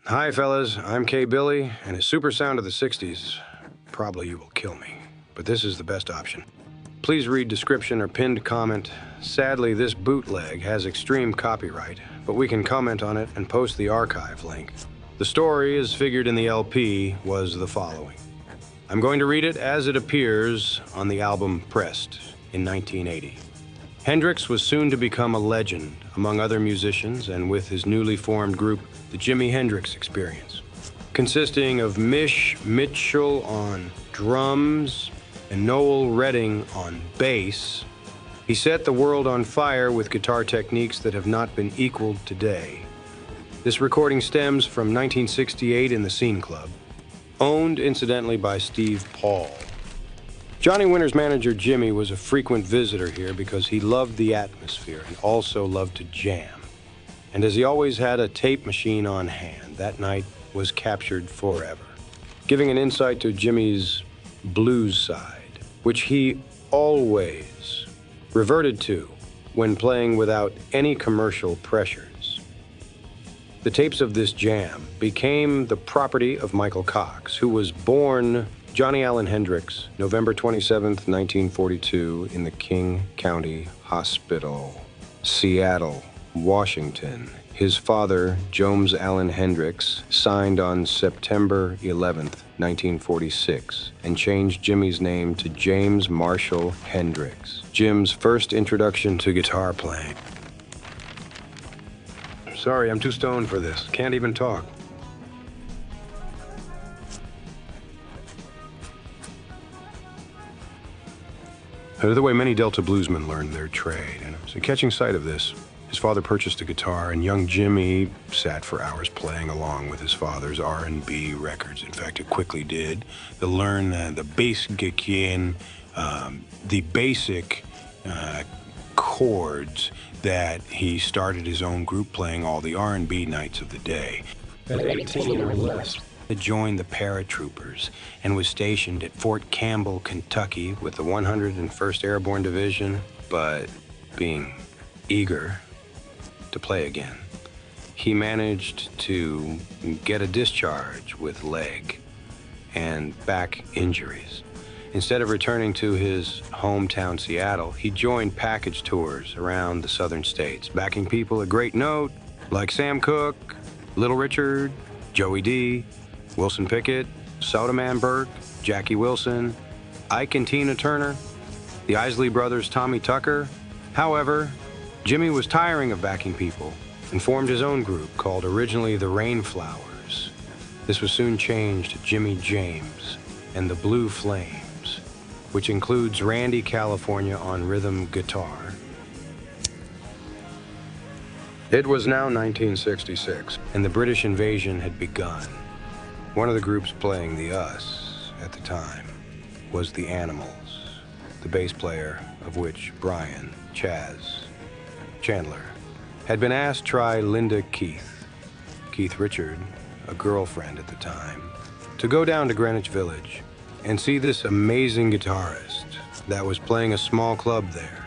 Hi, fellas. I'm K. Billy, and a super sound of the 60s. Probably you will kill me, but this is the best option. Please read description or pinned comment. Sadly, this bootleg has extreme copyright, but we can comment on it and post the archive link. The story, as figured in the LP, was the following. I'm going to read it as it appears on the album Pressed in 1980. Hendrix was soon to become a legend among other musicians and with his newly formed group, the JIMI HENDRIX Experience, consisting of Mish Mitchell on drums and Noel Redding on bass. He set the world on fire with guitar techniques that have not been equaled today. This recording stems from 1968 in the Scene Club, owned incidentally by Steve Paul. Johnny Winter's manager Jimmy was a frequent visitor here because he loved the atmosphere and also loved to jam. And as he always had a tape machine on hand, that night was captured forever, giving an insight to Jimmy's blues side, which he always reverted to when playing without any commercial pressures. The tapes of this jam became the property of Michael Cox, who was born Johnny Allen Hendrix, November 27, 1942, in the King County Hospital, Seattle, Washington. His father, Jones Allen Hendrix, signed on September 11, 1946, and changed Jimmy's name to James Marshall Hendrix. Jim's first introduction to guitar playing. Sorry, I'm too stoned for this. Can't even talk. The way many Delta bluesmen learned their trade, and so catching sight of this, his father purchased a guitar, and young Jimmy sat for hours playing along with his father's R&B records. In fact, it quickly did. To learn the basic chords that he started his own group playing all the R&B nights of the day. At 18 or less. He joined the paratroopers and was stationed at Fort Campbell, Kentucky with the 101st Airborne Division, but being eager to play again, he managed to get a discharge with leg and back injuries. Instead of returning to his hometown, Seattle, he joined package tours around the southern states, backing people at great note like Sam Cooke, Little Richard, Joey D., Wilson Pickett, Soda Man Burke, Jackie Wilson, Ike and Tina Turner, the Isley Brothers' Tommy Tucker. However, Jimmy was tiring of backing people and formed his own group called originally the Rainflowers. This was soon changed to Jimmy James and the Blue Flames, which includes Randy California on rhythm guitar. It was now 1966, and the British invasion had begun. One of the groups playing the Us at the time was the Animals, the bass player of which, Brian Chandler, had been asked to try Linda Keith Richard, a girlfriend at the time, to go down to Greenwich Village and see this amazing guitarist that was playing a small club there.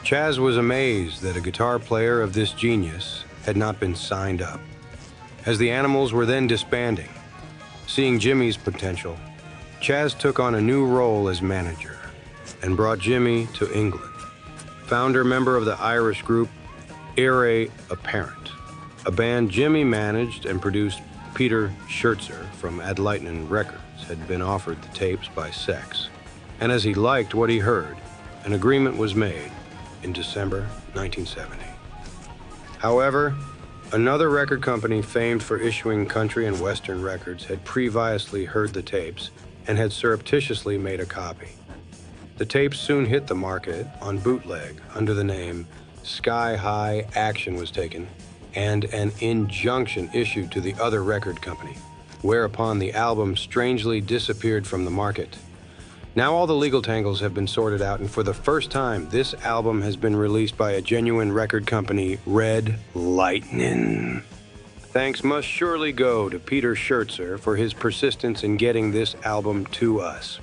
Chaz was amazed that a guitar player of this genius had not been signed up. As the Animals were then disbanding, seeing Jimmy's potential, Chaz took on a new role as manager and brought Jimmy to England. Founder member of the Irish group Heir Apparent, a band Jimmy managed and produced. Peter Schertzer from Adlightnin Records had been offered the tapes by Sex, and as he liked what he heard, an agreement was made in December 1970. However, another record company famed for issuing country and western records had previously heard the tapes and had surreptitiously made a copy. The tapes soon hit the market on bootleg under the name Sky High. Action was taken and an injunction issued to the other record company, whereupon the album strangely disappeared from the market. Now all the legal tangles have been sorted out, and for the first time, this album has been released by a genuine record company, Red Lightning. Thanks must surely go to Peter Schertzer for his persistence in getting this album to us.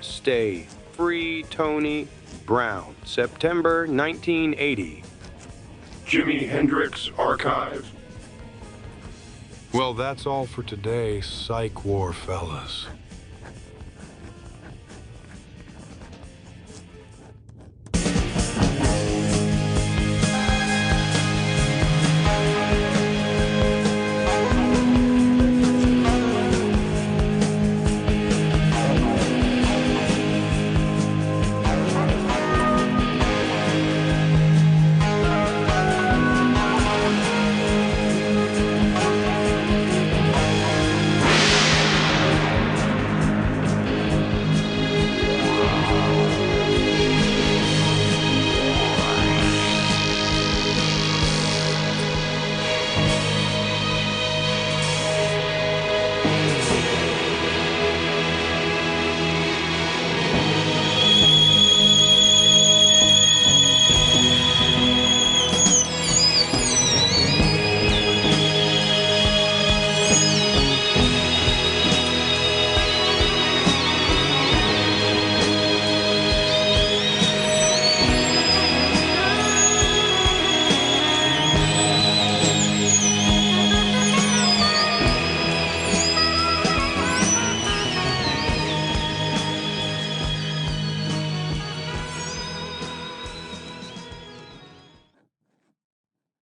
Stay Free Tony Brown, September 1980. Jimi Hendrix Archive. Well, that's all for today, Psych War fellas.